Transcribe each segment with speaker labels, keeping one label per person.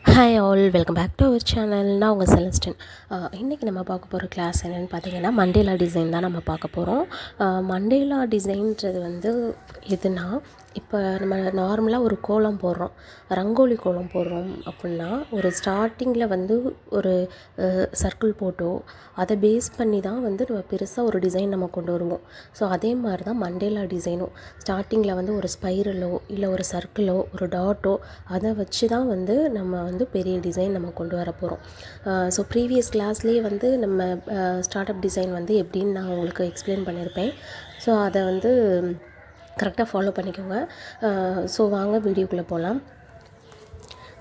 Speaker 1: Hi all, welcome back to our channel. நான் உங்கள் செலஸ்டன். இன்றைக்கி நம்ம பார்க்க போகிற கிளாஸ் என்னென்னு பார்த்தீங்கன்னா, மண்டேலா டிசைன் தான் நம்ம பார்க்க போகிறோம். மண்டேலா டிசைன்றது வந்து எதுனா, இப்போ நம்ம நார்மலாக ஒரு கோலம் போடுறோம், ரங்கோலி கோலம் போடுறோம் அப்படின்னா, ஒரு ஸ்டார்டிங்கில் வந்து ஒரு சர்க்கிள் போட்டோ அதை பேஸ் பண்ணி தான் வந்து நம்ம பெருசாக ஒரு டிசைன் நம்ம கொண்டு வருவோம். ஸோ அதே மாதிரி தான் மண்டேலா டிசைனும். ஸ்டார்டிங்கில் வந்து ஒரு ஸ்பைரலோ இல்லை ஒரு சர்க்கிளோ ஒரு டாட்டோ அதை வச்சு தான் வந்து நம்ம வந்து பெரிய டிசைன் நம்ம கொண்டு வர போகிறோம். ஸோ ப்ரீவியஸ் கிளாஸ்லேயே வந்து நம்ம ஸ்டார்ட் அப் டிசைன் வந்து எப்படின்னு நான் உங்களுக்கு எக்ஸ்பிளைன் பண்ணியிருப்பேன். ஸோ அதை வந்து கரெக்டாக ஃபாலோ பண்ணிக்கோங்க. ஸோ வாங்க வீடியோக்குள்ளே போகலாம்.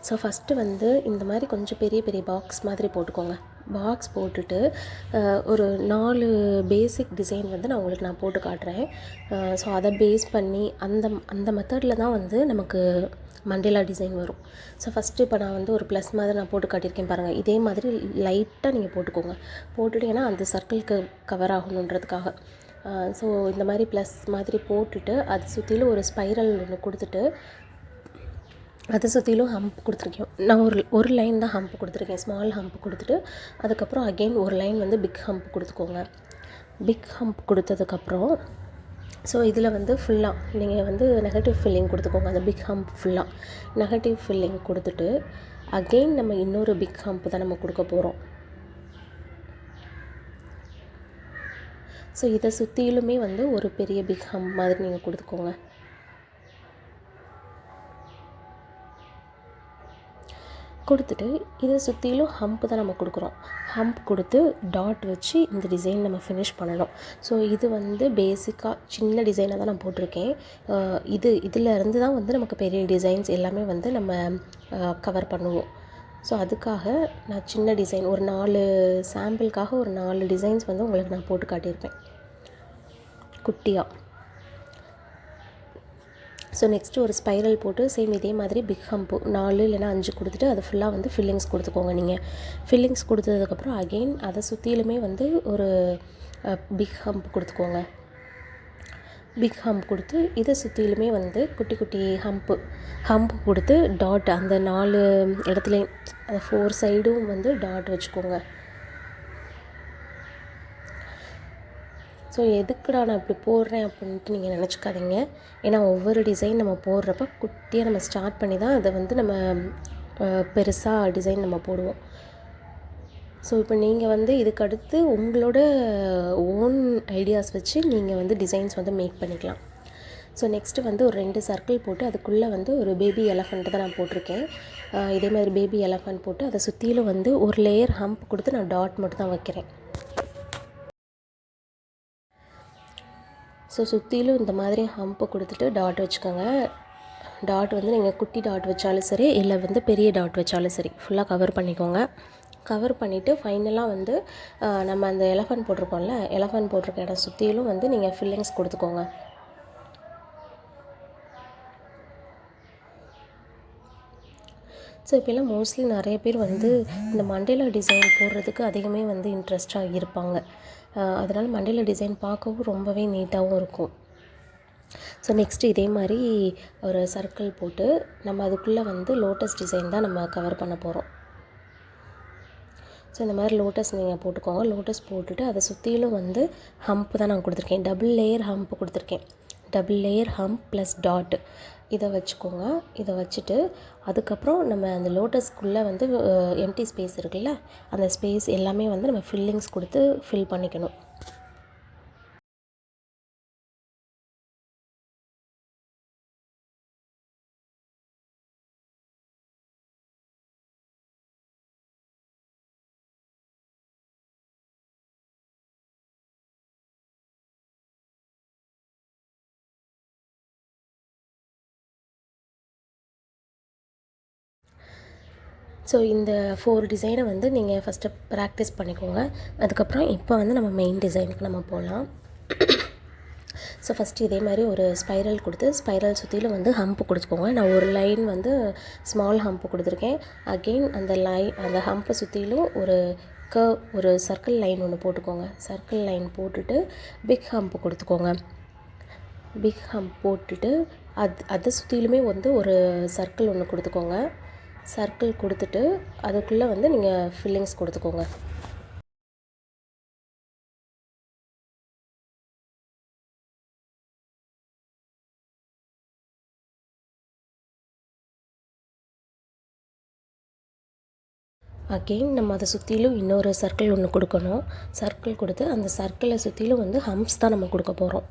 Speaker 1: ஸோ ஃபஸ்ட்டு வந்து இந்த மாதிரி கொஞ்சம் பெரிய பெரிய பாக்ஸ் மாதிரி போட்டுக்கோங்க. பாக்ஸ் போட்டுட்டு ஒரு 4 பேசிக் டிசைன் வந்து நான் போட்டு காட்டுறேன். ஸோ அதை பேஸ் பண்ணி அந்த மெத்தடில் தான் வந்து நமக்கு மண்டேலா டிசைன் வரும். ஸோ ஃபஸ்ட்டு இப்போ நான் வந்து ஒரு ப்ளஸ் மாதிரி நான் போட்டு காட்டியிருக்கேன் பாருங்கள். இதே மாதிரி லைட்டாக நீங்கள் போட்டுக்கோங்க. போட்டுட்டிங்கன்னா அந்த சர்க்கிளுக்கு கவர் ஆகணுன்றதுக்காக. ஸோ இந்த மாதிரி ப்ளஸ் மாதிரி போட்டுட்டு அது சுற்றிலும் ஒரு ஸ்பைரல் ஒன்று கொடுத்துட்டு அதை சுற்றிலும் ஹம்ப் கொடுத்துருக்கேன். நான் ஒரு லைன் தான் ஹம்ப் கொடுத்துருக்கேன், ஸ்மால் ஹம்ப் கொடுத்துட்டு அதுக்கப்புறம் அகெயின் ஒரு லைன் வந்து பிக் ஹம்ப் கொடுத்துக்கோங்க. பிக் ஹம்ப் கொடுத்ததுக்கப்புறம் ஸோ இதில் வந்து ஃபுல்லாக நீங்கள் வந்து நெகட்டிவ் ஃபில்லிங் கொடுத்துக்கோங்க. அந்த பிக் ஹம்ப் ஃபுல்லாக நெகட்டிவ் ஃபில்லிங் கொடுத்துட்டு அகெயின் நம்ம இன்னொரு பிக் ஹம்ப் தான் நம்ம கொடுக்க போகிறோம். ஸோ இதை சுற்றிலுமே வந்து ஒரு பெரிய பிக் ஹம்ப் மாதிரி நீங்கள் கொடுத்துக்கோங்க. கொடுத்துட்டு இதை சுற்றிலும் ஹம்ப் தான் நம்ம கொடுக்குறோம். ஹம்ப் கொடுத்து டாட் வச்சு இந்த டிசைன் நம்ம ஃபினிஷ் பண்ணணும். ஸோ இது வந்து பேசிக்காக சின்ன டிசைனாக தான் நான் போட்டிருக்கேன். இதில் இருந்து தான் வந்து நமக்கு பெரிய டிசைன்ஸ் எல்லாமே வந்து நம்ம கவர் பண்ணுவோம். ஸோ அதுக்காக நான் சின்ன டிசைன் ஒரு 4 சாம்பிளுக்காக ஒரு 4 டிசைன்ஸ் வந்து உங்களுக்கு நான் போட்டு காட்டியிருப்பேன் குட்டியாக. ஸோ நெக்ஸ்ட்டு ஒரு ஸ்பைரல் போட்டு சேம் இதே மாதிரி பிக் ஹம்ப்பு 4 இல்லைனா 5 கொடுத்துட்டு அது ஃபுல்லாக வந்து ஃபில்லிங்ஸ் கொடுத்துக்கோங்க. நீங்கள் ஃபில்லிங்ஸ் கொடுத்ததுக்கப்புறம் அகெயின் அதை சுற்றிலுமே வந்து ஒரு பிக் ஹம்ப் கொடுத்துக்கோங்க. பிக் ஹம்ப் கொடுத்து இதை சுற்றிலுமே வந்து குட்டி குட்டி ஹம்ப் கொடுத்து டாட் அந்த 4 இடத்துலையும் அந்த 4 சைடும் வந்து டாட் வச்சுக்கோங்க. ஸோ எதுக்குடா நான் இப்படி போடுறேன் அப்படின்ட்டு நீங்கள் நினச்சிக்காதீங்க. ஏன்னா ஒவ்வொரு டிசைன் நம்ம போடுறப்ப குட்டியாக நம்ம ஸ்டார்ட் பண்ணி தான் அதை வந்து நம்ம பெருசாக டிசைன் நம்ம போடுவோம். ஸோ இப்போ நீங்கள் வந்து இதுக்கடுத்து உங்களோட ஓன் ஐடியாஸ் வச்சு நீங்கள் வந்து டிசைன்ஸ் வந்து மேக் பண்ணிக்கலாம். ஸோ நெக்ஸ்ட்டு வந்து ஒரு 2 சர்க்கிள் போட்டு அதுக்குள்ளே வந்து ஒரு பேபி எலஃபண்ட் தான் நான் போட்டிருக்கேன். இதே மாதிரி பேபி எலஃபண்ட் போட்டு அதை சுற்றிலும் வந்து ஒரு லேயர் ஹம்ப் கொடுத்து நான் டாட் மட்டும் தான் வைக்கிறேன். ஸோ சுற்றிலும் இந்த மாதிரி ஹம்ப்பு கொடுத்துட்டு டாட் வச்சுக்கோங்க. டாட் வந்து நீங்கள் குட்டி டாட் வச்சாலும் சரி இல்லை வந்து பெரிய டாட் வச்சாலும் சரி ஃபுல்லாக கவர் பண்ணிக்கோங்க. கவர் பண்ணிவிட்டு ஃபைனலாக வந்து நம்ம அந்த எலஃபண்ட் போட்டிருக்கோம்ல, எலஃபண்ட் போட்டிருக்க இடம் சுற்றிலும் வந்து நீங்கள் ஃபில்லிங்ஸ் கொடுத்துக்கோங்க. ஸோ இப்போலாம் மோஸ்ட்லி நிறைய பேர் வந்து இந்த மண்டேலா டிசைன் போடுறதுக்கு அதிகமே வந்து இன்ட்ரெஸ்டாக இருப்பாங்க. அதனால் மண்டேலா டிசைன் பார்க்கவும் ரொம்பவே நீட்டாகவும் இருக்கும். ஸோ நெக்ஸ்ட்டு இதே மாதிரி ஒரு சர்க்கிள் போட்டு நம்ம அதுக்குள்ளே வந்து லோட்டஸ் டிசைன் தான் நம்ம கவர் பண்ண போகிறோம். ஸோ இந்த மாதிரி லோட்டஸ் நீங்கள் போட்டுக்கோங்க. லோட்டஸ் போட்டுட்டு அதை சுற்றிலும் வந்து ஹம்ப் தான் நான் கொடுத்துருக்கேன். டபுள் லேயர் ஹம்ப் கொடுத்துருக்கேன். Double layer hump plus dot இதை வச்சுக்கோங்க. இதை வச்சுட்டு அதுக்கப்புறம் நம்ம அந்த லோட்டஸ்க்குள்ளே வந்து எம்டி ஸ்பேஸ் இருக்குல்ல, அந்த ஸ்பேஸ் எல்லாமே வந்து நம்ம ஃபில்லிங்ஸ் கொடுத்து ஃபில் பண்ணிக்கணும். ஸோ இந்த 4 டிசைனை வந்து நீங்கள் ஃபஸ்ட்டு ப்ராக்டிஸ் பண்ணிக்கோங்க. அதுக்கப்புறம் இப்போ வந்து நம்ம மெயின் டிசைனுக்கு நம்ம போகலாம். ஸோ ஃபஸ்ட்டு இதே மாதிரி ஒரு ஸ்பைரல் கொடுத்து ஸ்பைரல் சுற்றிலும் வந்து ஹம்ப் கொடுத்துக்கோங்க. நான் ஒரு லைன் வந்து ஸ்மால் ஹம்ப் கொடுத்துருக்கேன். அகெயின் அந்த ஹம்பை சுற்றிலும் ஒரு சர்க்கிள் லைன் ஒன்று போட்டுக்கோங்க. சர்க்கிள் லைன் போட்டுட்டு பிக் ஹம்ப் கொடுத்துக்கோங்க. பிக் ஹம்ப் போட்டுட்டு அதை சுற்றிலுமே வந்து ஒரு சர்க்கிள் ஒன்று கொடுத்துக்கோங்க. சர்க்கிள் கொடுத்துட்டு அதுக்குள்ளே வந்து நீங்கள் ஃபில்லிங்ஸ் கொடுத்துக்கோங்க. அகெயின் நம்ம அதை சுற்றிலும் இன்னொரு சர்க்கிள் ஒன்று கொடுக்கணும். சர்க்கிள் கொடுத்து அந்த சர்க்கிளை சுற்றிலும் வந்து ஹம்ப்ஸ் தான் நம்ம கொடுக்க போகிறோம்.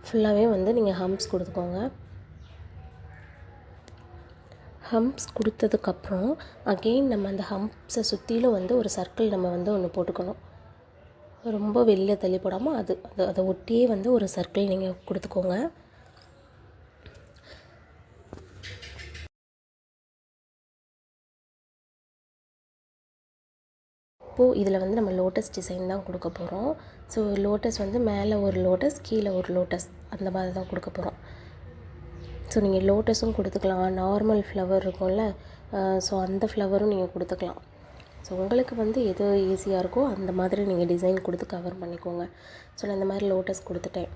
Speaker 1: ஃபுல்லாகவே வந்து நீங்கள் ஹம்ப்ஸ் கொடுத்துக்கோங்க. ஹம்ப்ஸ் கொடுத்ததுக்கப்புறம் அகெயின் நம்ம அந்த ஹம்ப்ஸை சுற்றிலும் வந்து ஒரு சர்க்கிள் நம்ம வந்து ஒன்று போட்டுக்கணும். ரொம்ப வெளில தள்ளி போடாமல் அதை ஒட்டியே வந்து ஒரு சர்க்கிள் நீங்கள் கொடுத்துக்கோங்க. இப்போது இதில் வந்து நம்ம லோட்டஸ் டிசைன் தான் கொடுக்க போகிறோம். ஸோ லோட்டஸ் வந்து மேலே ஒரு லோட்டஸ் கீழே ஒரு லோட்டஸ் அந்த மாதிரி தான் கொடுக்க போகிறோம். ஸோ நீங்கள் லோட்டஸும் கொடுத்துக்கலாம், நார்மல் ஃப்ளவர் இருக்கும்ல, ஸோ அந்த ஃப்ளவரும் நீங்கள் கொடுத்துக்கலாம். ஸோ உங்களுக்கு வந்து எது ஈஸியாக இருக்கோ அந்த மாதிரி நீங்கள் டிசைன் கொடுத்து கவர் பண்ணிக்கோங்க. ஸோ நான் இந்த மாதிரி லோட்டஸ் கொடுத்துட்டேன்.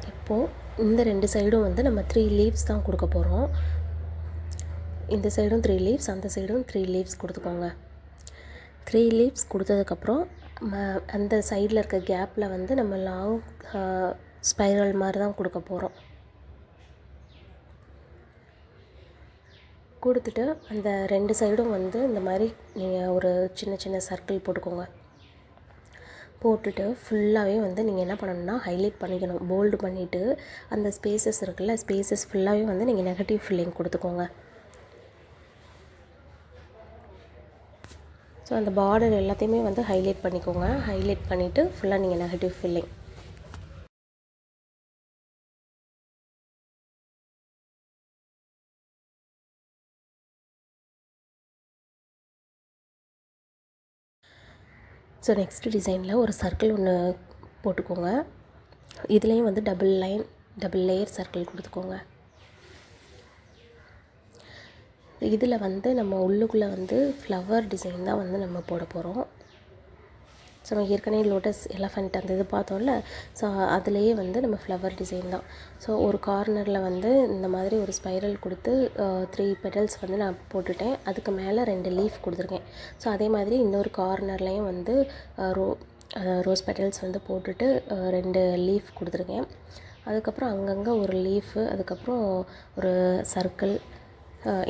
Speaker 1: இப்போது இந்த 2 சைடும் வந்து நம்ம 3 லீவ்ஸ் தான் கொடுக்க போகிறோம். இந்த சைடும் 3 லீவ்ஸ், அந்த சைடும் 3 லீவ்ஸ் கொடுத்துக்கோங்க. 3 லீவ்ஸ் கொடுத்ததுக்கப்புறம் அந்த சைடில் இருக்க கேப்பில் வந்து நம்ம லாங் ஸ்பைரல் மாதிரி தான் கொடுக்க போகிறோம். கொடுத்துட்டு அந்த 2 சைடும் வந்து இந்த மாதிரி நீங்கள் ஒரு சின்ன சின்ன சர்க்கிள் போட்டுக்கோங்க. போட்டுட்டு ஃபுல்லாகவே வந்து நீங்கள் என்ன பண்ணணும்னா ஹைலைட் பண்ணிக்கணும். போல்டு பண்ணிவிட்டு அந்த ஸ்பேசஸ் இருக்குல்ல, ஸ்பேசஸ் ஃபுல்லாகவே வந்து நீங்கள் நெகட்டிவ் ஃபில்லிங் கொடுத்துக்கோங்க. ஸோ அந்த பார்டர் எல்லாத்தையுமே வந்து ஹைலைட் பண்ணிக்கோங்க. ஹைலைட் பண்ணிவிட்டு ஃபுல்லாக நீங்கள் நெகட்டிவ் ஃபில்லிங். ஸோ நெக்ஸ்ட்டு டிசைனில் ஒரு சர்க்கிள் ஒன்று போட்டுக்கோங்க. இதுலேயும் வந்து டபுள் லேயர் சர்க்கிள் கொடுத்துக்கோங்க. இதில் வந்து நம்ம உள்ளுக்குள்ளே வந்து ஃப்ளவர் டிசைன் தான் வந்து நம்ம போட போகிறோம். ஸோ நம்ம ஏற்கனவே லோட்டஸ் எலஃபண்ட் அந்த இது பார்த்தோம்ல, ஸோ அதுலேயே வந்து நம்ம ஃப்ளவர் டிசைன் தான். ஸோ ஒரு கார்னரில் வந்து இந்த மாதிரி ஒரு ஸ்பைரல் கொடுத்து 3 பெட்டல்ஸ் வந்து நான் போட்டுட்டேன். அதுக்கு மேலே 2 லீஃப் கொடுத்துருக்கேன். ஸோ அதே மாதிரி இன்னொரு கார்னர்லேயும் வந்து ரோஸ் பெட்டல்ஸ் வந்து போட்டுட்டு 2 லீஃப் கொடுத்துருக்கேன். அதுக்கப்புறம் அங்கங்கே ஒரு லீஃபு, அதுக்கப்புறம் ஒரு சர்க்கிள்,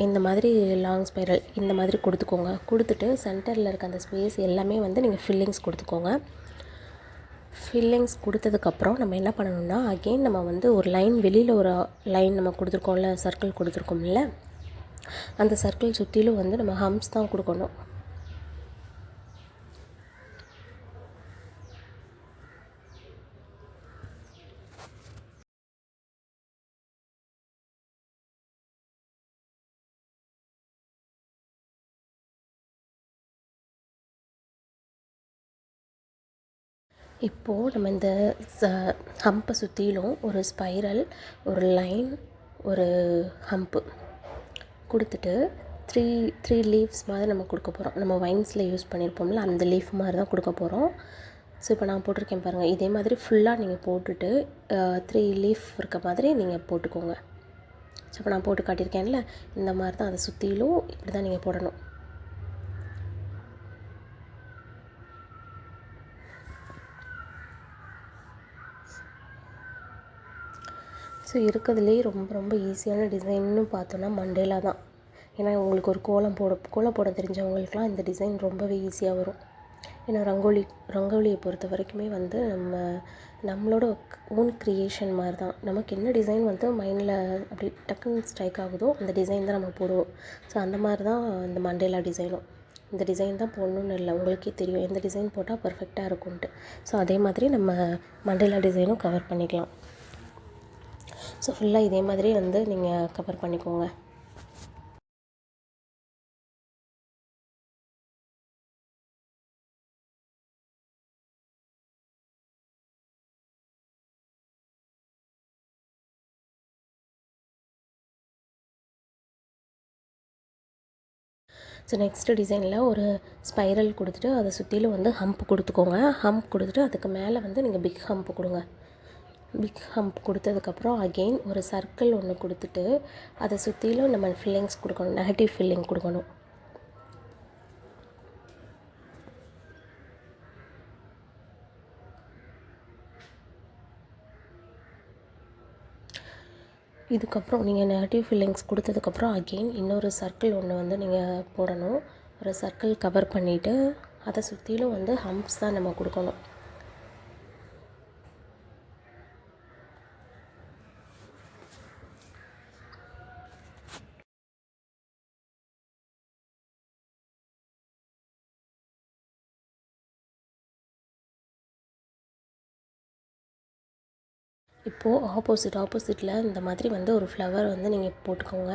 Speaker 1: இந்த மாதிரி லாங் ஸ்பைரல் இந்த மாதிரி கொடுத்துக்கோங்க. கொடுத்துட்டு சென்டரில் இருக்க அந்த ஸ்பேஸ் எல்லாமே வந்து நீங்கள் ஃபில்லிங்ஸ் கொடுத்துக்கோங்க. ஃபில்லிங்ஸ் கொடுத்ததுக்கப்புறம் நம்ம என்ன பண்ணணும்னா அகெயின் நம்ம வந்து ஒரு லைன் வெளியில் ஒரு லைன் நம்ம கொடுத்துருக்கோம்ல, சர்க்கிள் கொடுத்துருக்கோம்ல, அந்த சர்க்கிள் சுற்றிலும் வந்து நம்ம ஹம்ப்ஸ் தான் கொடுக்கணும். இப்போது நம்ம இந்த ஹம்பை சுற்றிலும் ஒரு ஸ்பைரல், ஒரு லைன், ஒரு ஹம்ப்பு கொடுத்துட்டு த்ரீ லீவ்ஸ் மாதிரி நம்ம கொடுக்க போகிறோம். நம்ம வைன்ஸில் யூஸ் பண்ணியிருப்போம்ல அந்த லீஃப் மாதிரி தான் கொடுக்க போகிறோம். ஸோ இப்போ நான் போட்டிருக்கேன் பாருங்கள், இதே மாதிரி ஃபுல்லாக நீங்கள் போட்டுட்டு 3 லீஃப் இருக்க மாதிரி நீங்கள் போட்டுக்கோங்க. ஸோ இப்போ நான் போட்டு காட்டியிருக்கேன்ல, இந்த மாதிரி தான் அதை சுற்றிலும் இப்படி தான் நீங்கள் போடணும். ஸோ இருக்கிறதுலே ரொம்ப ரொம்ப ஈஸியான டிசைன்னு பார்த்தோன்னா மண்டேலா தான். ஏன்னா உங்களுக்கு ஒரு கோலம் போட தெரிஞ்சவங்களுக்குலாம் இந்த டிசைன் ரொம்பவே ஈஸியாக வரும். ஏன்னா ரங்கோலியை பொறுத்த வரைக்குமே வந்து நம்மளோட ஓன் க்ரியேஷன் மாதிரி தான். நமக்கு என்ன டிசைன் வந்து மைண்டில் அப்படி டக்குன்னு ஸ்ட்ரைக் ஆகுதோ அந்த டிசைன் தான் நம்ம போடுவோம். ஸோ அந்த மாதிரி தான் இந்த மண்டேலா டிசைனும். இந்த டிசைன் தான் போடணுன்னு இல்லை, உங்களுக்கே தெரியும் எந்த டிசைன் போட்டால் பர்ஃபெக்டாக இருக்கும்ன்ட்டு. ஸோ அதே மாதிரி நம்ம மண்டேலா டிசைனும் கவர் பண்ணிக்கலாம். ஸோ ஃபுல்லாக இதே மாதிரி வந்து நீங்கள் கவர் பண்ணிக்கோங்க. ஸோ நெக்ஸ்ட்டு டிசைனில் ஒரு ஸ்பைரல் கொடுத்துட்டு அதை சுற்றிலும் வந்து ஹம்ப் கொடுத்துக்கோங்க. ஹம்ப் கொடுத்துட்டு அதுக்கு மேலே வந்து நீங்கள் பிக் ஹம்ப் கொடுங்க. பிக் ஹம்ப் கொடுத்ததுக்கப்புறம் அகெயின் ஒரு சர்க்கிள் ஒன்று கொடுத்துட்டு அதை சுற்றிலும் நம்ம ஃபில்லிங்ஸ் கொடுக்கணும், நெகட்டிவ் ஃபில்லிங் கொடுக்கணும். இதுக்கப்புறம் நீங்கள் நெகட்டிவ் ஃபில்லிங்ஸ் கொடுத்ததுக்கப்புறம் அகெயின் இன்னொரு சர்க்கிள் ஒன்று வந்து நீங்கள் போடணும். ஒரு சர்க்கிள் கவர் பண்ணிவிட்டு அதை சுற்றிலும் வந்து ஹம்ப்ஸ் தான் நம்ம கொடுக்கணும். இப்போது ஆப்போசிட்டில் இந்த மாதிரி வந்து ஒரு ஃப்ளவர் வந்து நீங்கள் போட்டுக்கோங்க.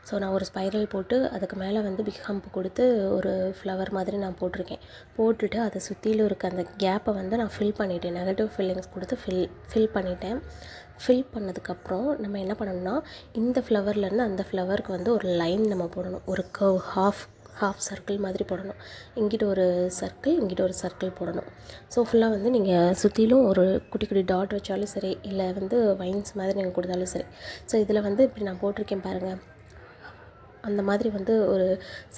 Speaker 1: ஸோ நான் ஒரு ஸ்பைரல் போட்டு அதுக்கு மேலே வந்து பிக் ஹம்ப் கொடுத்து ஒரு ஃப்ளவர் மாதிரி நான் போட்டிருக்கேன். போட்டுட்டு அதை சுற்றிலும் இருக்க அந்த கேப்பை வந்து நான் ஃபில் பண்ணிவிட்டேன். நெகட்டிவ் ஃபில்லிங்ஸ் கொடுத்து ஃபில் பண்ணிட்டேன். ஃபில் பண்ணதுக்கப்புறம் நம்ம என்ன பண்ணணும்னா, இந்த ஃப்ளவர்லேருந்து அந்த ஃப்ளவருக்கு வந்து ஒரு லைன் நம்ம போடணும். ஒரு கர்வ் ஹாஃப் சர்க்கிள் மாதிரி போடணும். இங்கிட்ட ஒரு சர்க்கிள், இங்கிட்ட ஒரு சர்க்கிள் போடணும். ஸோ ஃபுல்லாக வந்து நீங்கள் சுற்றிலும் ஒரு குட்டி குட்டி டாட் வச்சாலும் சரி, இல்லை வந்து வைன்ஸ் மாதிரி நீங்கள் கொடுத்தாலும் சரி. ஸோ இதில் வந்து இப்படி நான் போட்டிருக்கேன் பாருங்கள், அந்த மாதிரி வந்து ஒரு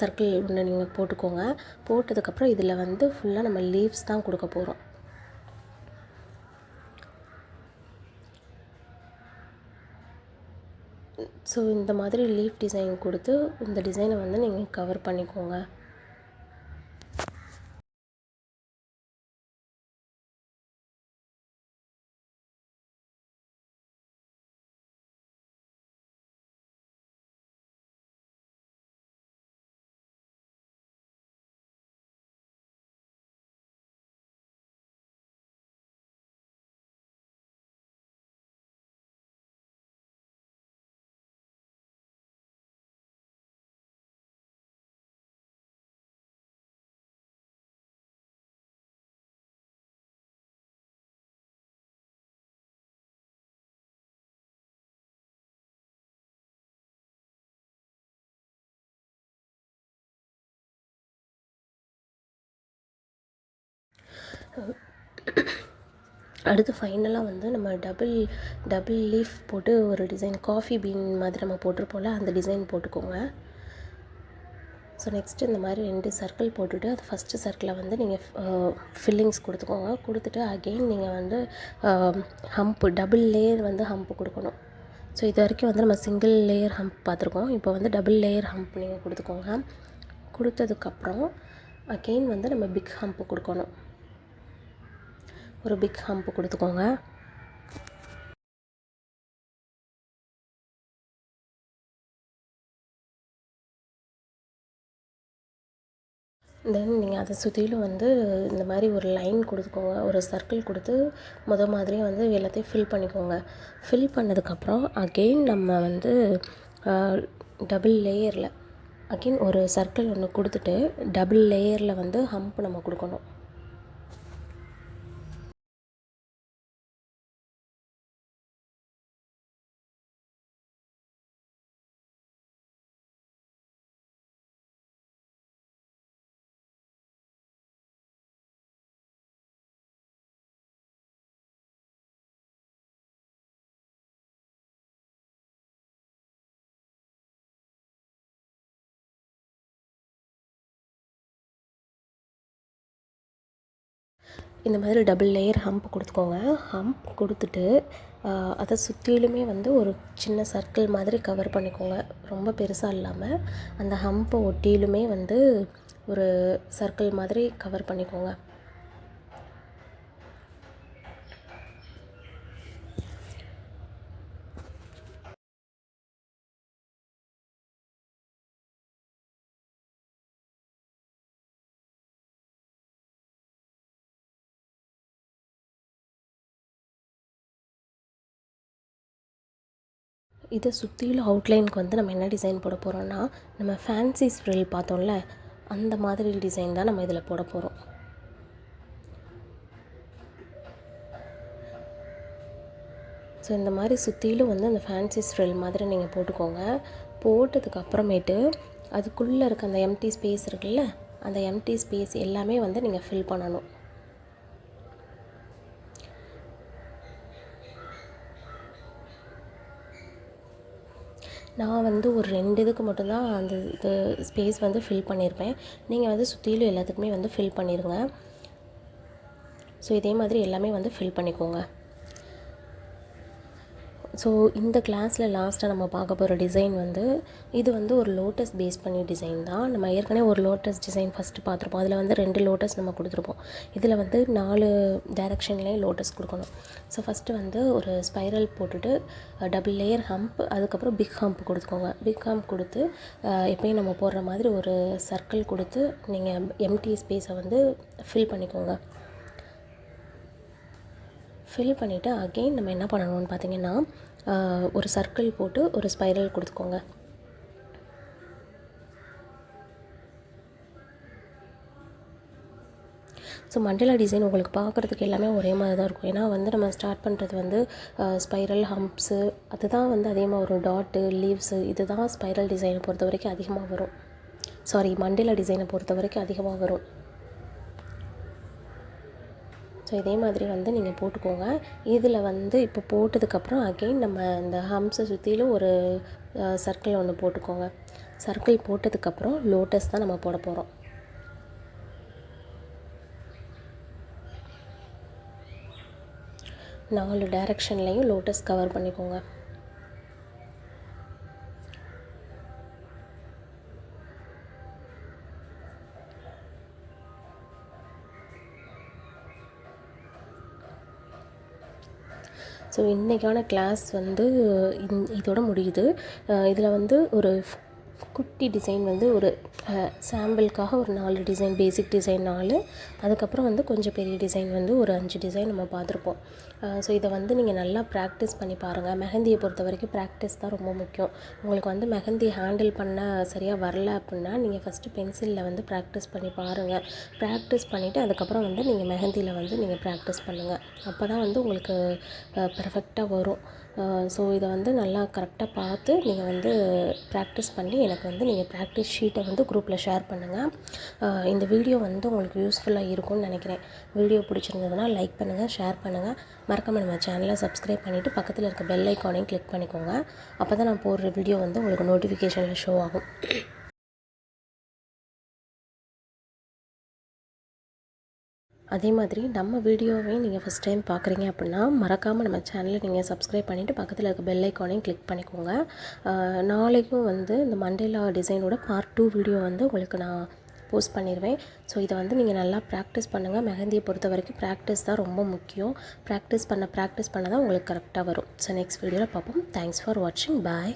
Speaker 1: சர்க்கிள் ஒன்று நீங்கள் போட்டுக்கோங்க. போட்டதுக்கப்புறம் இதில் வந்து ஃபுல்லாக நம்ம லீவ்ஸ் தான் கொடுக்க போகிறோம். ஸோ இந்த மாதிரி லீஃப் டிசைன் கொடுத்து இந்த டிசைனை வந்து நீங்கள் கவர் பண்ணிக்கோங்க. அடுத்து ஃபைனலாக வந்து நம்ம டபுள் லீஃப் போட்டு ஒரு டிசைன், காஃபி பீன் மாதிரி நம்ம போட்டிருப்போம்ல, அந்த டிசைன் போட்டுக்கோங்க. ஸோ நெக்ஸ்ட்டு இந்த மாதிரி 2 சர்க்கிள் போட்டுட்டு அது ஃபஸ்ட்டு சர்க்கிளில் வந்து நீங்கள் ஃபில்லிங்ஸ் கொடுத்துக்கோங்க. கொடுத்துட்டு அகெயின் நீங்கள் வந்து ஹம்ப்பு, டபுள் லேயர் வந்து ஹம்ப்பு கொடுக்கணும். ஸோ இது வரைக்கும் வந்து நம்ம சிங்கிள் லேயர் ஹம்ப் பார்த்துருக்கோம். இப்போ வந்து டபுள் லேயர் ஹம்ப் நீங்கள் கொடுத்துக்கோங்க. கொடுத்ததுக்கப்புறம் அகெயின் வந்து நம்ம பிக் ஹம்ப்பு கொடுக்கணும். ஒரு பிக் ஹம்ப் கொடுத்துக்கோங்க. தென் நீங்கள் அதை சுற்றிலும் வந்து இந்த மாதிரி ஒரு லைன் கொடுத்துக்கோங்க. ஒரு சர்க்கிள் கொடுத்து மாதிரியே வந்து எல்லாத்தையும் ஃபில் பண்ணிக்கோங்க. ஃபில் பண்ணதுக்கப்புறம் அகெயின் நம்ம வந்து டபுள் லேயரில் அகெயின் ஒரு சர்க்கிள் ஒன்று கொடுத்துட்டு டபுள் லேயரில் வந்து ஹம்ப் நம்ம கொடுக்கணும். இந்த மாதிரி டபுள் லேயர் ஹம்ப் கொடுத்துக்கோங்க. ஹம்ப் கொடுத்துட்டு அதை சுற்றிலுமே வந்து ஒரு சின்ன சர்க்கிள் மாதிரி கவர் பண்ணிக்கோங்க. ரொம்ப பெருசாக இல்லாமல் அந்த ஹம்பை ஒட்டிலுமே வந்து ஒரு சர்க்கிள் மாதிரி கவர் பண்ணிக்கோங்க. இதை சுற்றிலும் அவுட்லைனுக்கு வந்து நம்ம என்ன டிசைன் போட போகிறோம்னா, நம்ம ஃபேன்சி ஸ்ப்ரில் பார்த்தோம்ல, அந்த மாதிரி டிசைன் தான் நம்ம இதில் போட போகிறோம். ஸோ இந்த மாதிரி சுற்றிலும் வந்து அந்த ஃபேன்சி ஸ்ப்ரில் மாதிரி நீங்கள் போட்டுக்கோங்க. போட்டதுக்கு அப்புறமேட்டு அதுக்குள்ளே இருக்க அந்த எம்டி ஸ்பேஸ் இருக்குல்ல, அந்த எம்டி ஸ்பேஸ் எல்லாமே வந்து நீங்கள் ஃபில் பண்ணணும். நான் வந்து ஒரு 2 இதுக்கு மட்டும்தான் அந்த இது ஸ்பேஸ் வந்து ஃபில் பண்ணியிருப்பேன். நீங்கள் வந்து சுற்றிலும் எல்லாத்துக்குமே வந்து ஃபில் பண்ணிடுங்க. ஸோ இதே மாதிரி எல்லாமே வந்து ஃபில் பண்ணிக்கோங்க. ஸோ இந்த கிளாஸில் லாஸ்ட்டாக நம்ம பார்க்க போகிற டிசைன் வந்து இது வந்து ஒரு லோட்டஸ் பேஸ் பண்ணி டிசைன் தான். நம்ம ஏற்கனவே ஒரு லோட்டஸ் டிசைன் ஃபஸ்ட்டு பார்த்துருப்போம். அதில் வந்து 2 லோட்டஸ் நம்ம கொடுத்துருப்போம். இதில் வந்து 4 டைரெக்ஷன்லேயும் லோட்டஸ் கொடுக்கணும். ஸோ ஃபஸ்ட்டு வந்து ஒரு ஸ்பைரல் போட்டுட்டு டபுள் லேயர் ஹம்ப், அதுக்கப்புறம் பிக் ஹம்ப் கொடுத்துக்கோங்க. பிக் ஹம்ப் கொடுத்து எப்பயும் நம்ம போடுற மாதிரி ஒரு சர்க்கிள் கொடுத்து நீங்கள் எம்டி ஸ்பேஸை வந்து ஃபில் பண்ணிக்கோங்க. ஃபில் பண்ணிவிட்டு அகெயின் நம்ம என்ன பண்ணணும்னு பார்த்தீங்கன்னா, ஒரு சர்க்கிள் போட்டு ஒரு ஸ்பைரல் கொடுத்துக்கோங்க. ஸோ மண்டேலா டிசைன் உங்களுக்கு பார்க்குறதுக்கு எல்லாமே ஒரே மாதிரி தான் இருக்கும். ஏன்னா வந்து நம்ம ஸ்டார்ட் பண்ணுறது வந்து ஸ்பைரல் ஹம்ப்ஸு, அதுதான் வந்து அதிகமாக வரும். டாட்டு, லீவ்ஸு, இது தான் ஸ்பைரல் டிசைனை பொறுத்த வரைக்கும் அதிகமாக வரும். மண்டேலா டிசைனை பொறுத்த வரைக்கும் அதிகமாக வரும். ஸோ இதே மாதிரி வந்து நீங்கள் போட்டுக்கோங்க. இதில் வந்து இப்போ போட்டதுக்கப்புறம் அகெயின் நம்ம இந்த ஹம்ஸை சுற்றிலும் ஒரு சர்க்கிள் ஒன்று போட்டுக்கோங்க. சர்க்கிள் போட்டதுக்கப்புறம் லோட்டஸ் தான் நம்ம போட போகிறோம். நாலு டைரெக்ஷன்லேயும் லோட்டஸ் கவர் பண்ணிக்கோங்க. ஸோ இன்றைக்கான கிளாஸ் வந்து இதோட முடியுது. இதில் வந்து ஒரு குட்டி டிசைன் வந்து ஒரு சாம்பிளுக்காக ஒரு 4 டிசைன், பேசிக் டிசைன் 4, அதுக்கப்புறம் வந்து கொஞ்சம் பெரிய டிசைன் வந்து ஒரு 5 டிசைன் நம்ம பார்த்துருப்போம். ஸோ இதை வந்து நீங்கள் நல்லா ப்ராக்டிஸ் பண்ணி பாருங்கள். மெஹந்தியை பொறுத்த வரைக்கும் ப்ராக்டிஸ் தான் ரொம்ப முக்கியம். உங்களுக்கு வந்து மெஹந்தி ஹேண்டில் பண்ண சரியாக வரல அப்படின்னா நீங்கள் ஃபஸ்ட்டு பென்சிலில் வந்து ப்ராக்டிஸ் பண்ணி பாருங்கள். ப்ராக்டிஸ் பண்ணிவிட்டு அதுக்கப்புறம் வந்து நீங்கள் மெஹந்தியில் வந்து நீங்கள் ப்ராக்டிஸ் பண்ணுங்கள். அப்போ தான் வந்து உங்களுக்கு பெர்ஃபெக்டாக வரும். ஸோ இதை வந்து நல்லா கரெக்டாக பார்த்து நீங்கள் வந்து ப்ராக்டிஸ் பண்ணி எனக்கு வந்து நீங்கள் ப்ராக்டிஸ் ஷீட்டை வந்து குரூப்பில் ஷேர் பண்ணுங்கள். இந்த வீடியோ வந்து உங்களுக்கு யூஸ்ஃபுல்லாக இருக்கும்னு நினைக்கிறேன். வீடியோ பிடிச்சிருந்ததுன்னா லைக் பண்ணுங்கள், ஷேர் பண்ணுங்கள். மறக்காமல் நம்ம சேனலை சப்ஸ்கிரைப் பண்ணிவிட்டு பக்கத்தில் இருக்க பெல் ஐக்கானையும் கிளிக் பண்ணிக்கோங்க. அப்போ தான் நான் போடுற வீடியோ வந்து உங்களுக்கு நோட்டிஃபிகேஷனில் ஷோ ஆகும். அதே மாதிரி நம்ம வீடியோவையும் நீங்கள் ஃபஸ்ட் டைம் பார்க்குறீங்க அப்படின்னா மறக்காமல் நம்ம சேனலை நீங்கள் சப்ஸ்கிரைப் பண்ணிவிட்டு பக்கத்தில் இருக்க பெல் ஐக்கானையும் கிளிக் பண்ணிக்கோங்க. நாளைக்கும் வந்து இந்த மண்டேலா டிசைனோட பார்ட் 2 வீடியோ வந்து உங்களுக்கு நான் போஸ்ட் பண்ணிடுவேன். ஸோ இதை வந்து நீங்கள் நல்லா ப்ராக்டிஸ் பண்ணுங்கள். மெஹந்தியை பொறுத்த வரைக்கும் ப்ராக்டிஸ் தான் ரொம்ப முக்கியம். ப்ராக்டிஸ் பண்ண தான் உங்களுக்கு கரெக்டாக வரும். ஸோ நெக்ஸ்ட் வீடியோவில் பார்ப்போம். தேங்க்ஸ் ஃபார் வாட்சிங். பாய்.